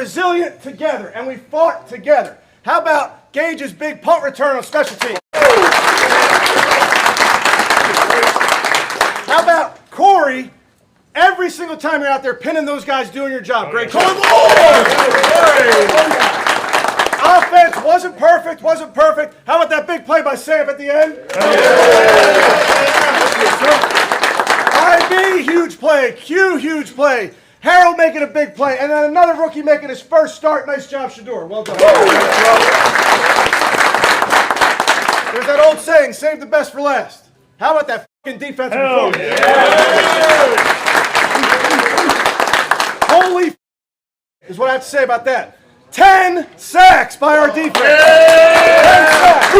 resilient together, and we fought together. How about Gage's big punt return on special teams? How about Corey, every single time you're out there pinning those guys doing your job? Great job. Offense wasn't perfect. How about that big play by Sam at the end? IB, huge play. Q, huge play. Harold making a big play. And then another rookie making his first start. Nice job, Shedeur. Well done. There's that old saying, save the best for last. How about that fucking defensive performance? Holy is what I have to say about that. 10 sacks by our defense. 10 sacks.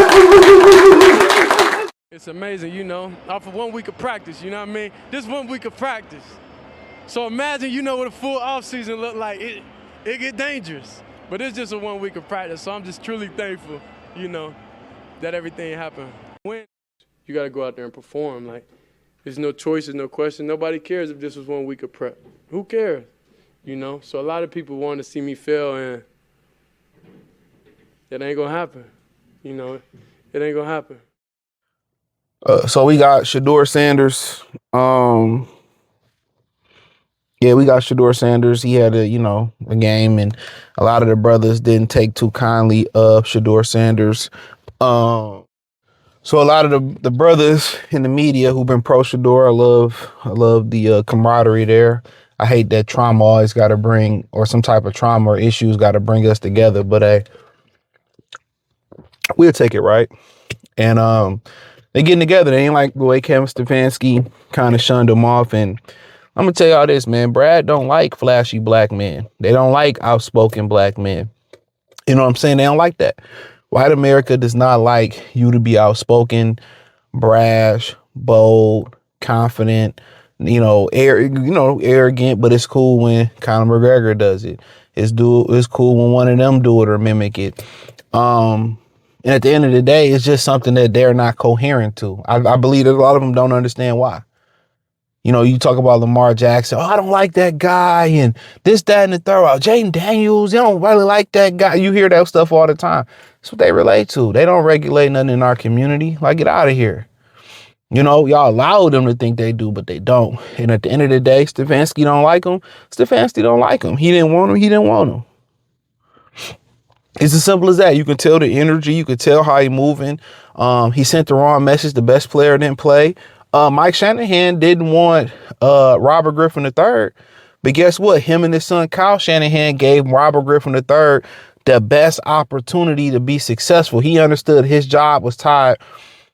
It's amazing, you know, off of 1 week of practice, you know what I mean? This 1 week of practice. So imagine, you know, what a full offseason look like. It get dangerous. But it's just a 1 week of practice, so I'm just truly thankful, you know, that everything happened. When you got to go out there and perform, like, there's no choices, no question. Nobody cares if this was 1 week of prep. Who cares? You know, so a lot of people want to see me fail, and it ain't gonna happen. You know, it ain't gonna happen. So we got Shedeur Sanders. Yeah, we got Shedeur Sanders. He had a game, and a lot of the brothers didn't take too kindly of Shedeur Sanders. So a lot of the brothers in the media who've been pro Shedeur, I love the camaraderie there. I hate that trauma always got to bring, or some type of trauma or issues got to bring us together. But we'll take it, right? And they getting together. They ain't like the way Kevin Stefanski kind of shunned them off. And I'm gonna tell y'all this, man. Brad don't like flashy black men. They don't like outspoken black men. You know what I'm saying? They don't like that. White America does not like you to be outspoken, brash, bold, confident, arrogant, but it's cool when Conor McGregor does it. It's cool when one of them do it or mimic it. And at the end of the day, it's just something that they're not coherent to. I believe that a lot of them don't understand why. You know, you talk about Lamar Jackson. Oh, I don't like that guy, and this, that, and the third. Oh, Jaden Daniels, they don't really like that guy. You hear that stuff all the time. That's what they relate to. They don't regulate nothing in our community. Like, get out of here. You know, y'all allow them to think they do, but they don't. And at the end of the day, Stefanski don't like him. Stefanski don't like him. He didn't want him. He didn't want him. It's as simple as that. You can tell the energy. You can tell how he moving. He sent the wrong message. The best player didn't play. Mike Shanahan didn't want Robert Griffin III. But guess what? Him and his son, Kyle Shanahan, gave Robert Griffin III the best opportunity to be successful. He understood his job was tied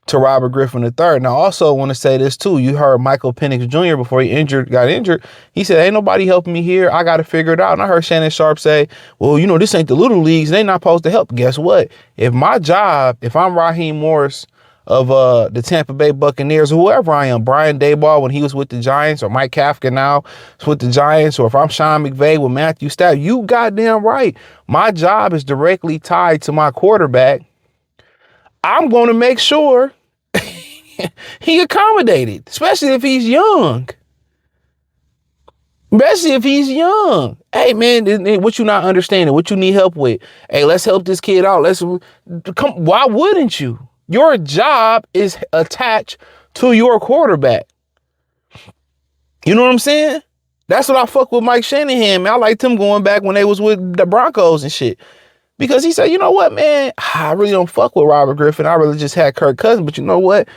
to Robert Griffin III. Now, I also want to say this, too. You heard Michael Penix Jr. before he got injured. He said, ain't nobody helping me here. I got to figure it out. And I heard Shannon Sharp say, well, this ain't the little leagues. They not supposed to help. Guess what? If I'm Raheem Morris of the Tampa Bay Buccaneers, whoever I am, Brian Daboll when he was with the Giants, or Mike Kafka now is with the Giants, or if I'm Sean McVay with Matthew Stafford, you goddamn right. My job is directly tied to my quarterback. I'm going to make sure he accommodated, especially if he's young. Hey, man, what you not understanding? What you need help with? Hey, let's help this kid out. Why wouldn't you? Your job is attached to your quarterback. You know what I'm saying? That's what I fuck with Mike Shanahan, man. I liked him going back when they was with the Broncos and shit. Because he said, you know what, man? I really don't fuck with Robert Griffin. I really just had Kirk Cousins. But you know what?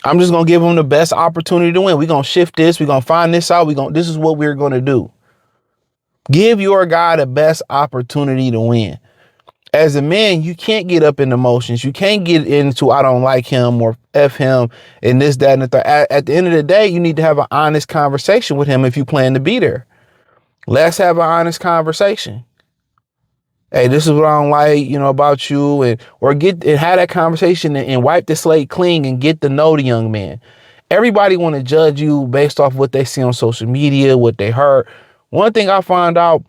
I'm just going to give him the best opportunity to win. We're going to shift this. We're going to find this out. This is what we're going to do. Give your guy the best opportunity to win. As a man, you can't get up in emotions. You can't get into I don't like him or F him and this, that, and the third. At the end of the day, you need to have an honest conversation with him if you plan to be there. Let's have an honest conversation. Hey, this is what I don't like, about you, and have that conversation and wipe the slate clean and get to know the young man. Everybody want to judge you based off what they see on social media, what they heard. One thing I find out,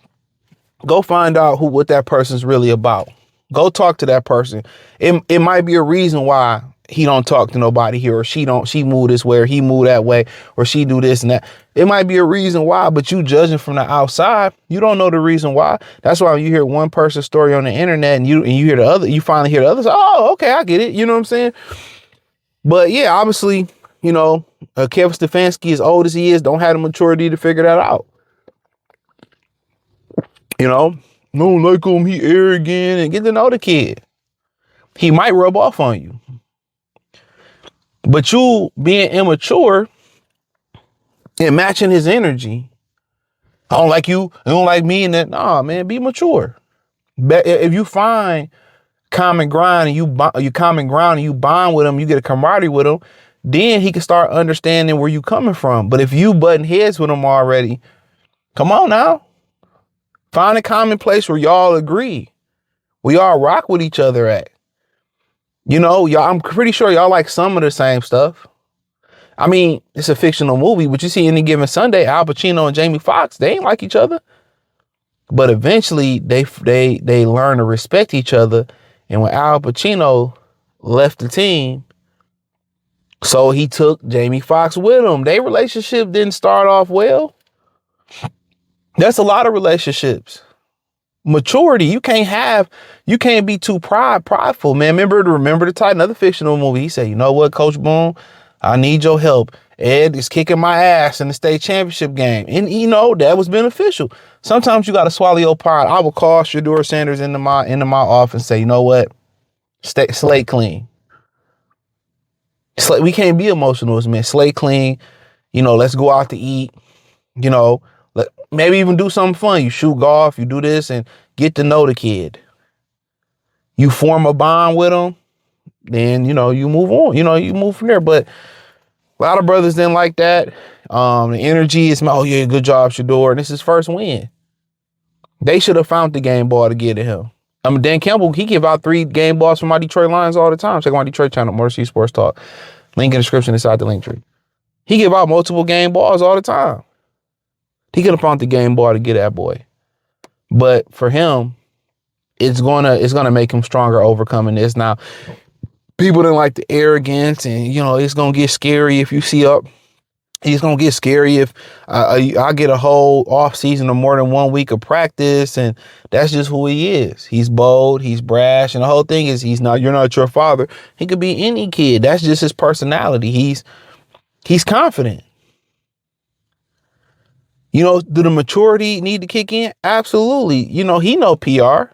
go find out what that person's really about. Go talk to that person. It might be a reason why he don't talk to nobody here, or she move this way, or he move that way, or she do this and that. It might be a reason why, but you judging from the outside, you don't know the reason why. That's why when you hear one person's story on the internet and you hear the other, you finally hear the others. Oh, okay, I get it. You know what I'm saying? But yeah, obviously, Kevin Stefanski, as old as he is, don't have the maturity to figure that out. No, like him, he arrogant, and get to know the kid. He might rub off on you. But you being immature and matching his energy, I don't like you, I don't like me, and that. Nah, man, be mature. If you find common ground and you bond with him, you get a camaraderie with him, then he can start understanding where you coming from. But if you button heads with him already, come on now. Find a common place where y'all agree. Where y'all rock with each other at. Y'all, I'm pretty sure y'all like some of the same stuff. I mean, it's a fictional movie, but you see Any Given Sunday, Al Pacino and Jamie Foxx, they ain't like each other. But eventually they learn to respect each other. And when Al Pacino left the team, so he took Jamie Foxx with him. Their relationship didn't start off well. That's a lot of relationships. Maturity, you can't be too prideful, man. Remember the Titan, another fictional movie. He said, you know what, Coach Boone, I need your help. Ed is kicking my ass in the state championship game. And that was beneficial. Sometimes you got to swallow your pride. I will call Shedeur Sanders into my office and say, you know what? Slate clean. We can't be emotional, man. Slate clean. Let's go out to eat. Maybe even do something fun. You shoot golf, you do this, and get to know the kid. You form a bond with them, then, you move on. You move from there. But a lot of brothers didn't like that. The energy is, oh, yeah, good job, Shedeur. And this is his first win. They should have found the game ball to get at him. Dan Campbell, he give out 3 game balls from my Detroit Lions all the time. Check my Detroit channel, Motor City Sports Talk. Link in the description inside the link tree. He give out multiple game balls all the time. He could have found the game ball to get that boy. But for him, it's gonna make him stronger overcoming this. Now, people didn't like the arrogance, and it's gonna get scary if you see up. It's gonna get scary if I get a whole off season or more than 1 week of practice, and that's just who he is. He's bold, he's brash, and the whole thing is you're not your father. He could be any kid. That's just his personality. He's confident. Do the maturity need to kick in? Absolutely. He know PR.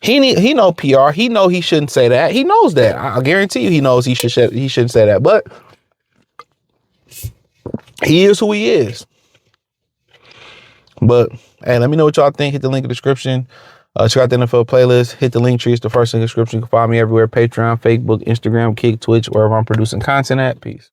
He know PR. He know he shouldn't say that. He knows that. I guarantee you he knows he shouldn't say that. But he is who he is. But hey, let me know what y'all think. Hit the link in the description. Check out the NFL playlist. Hit the link tree. It's the first link in the description. You can find me everywhere. Patreon, Facebook, Instagram, Kick, Twitch, wherever I'm producing content at. Peace.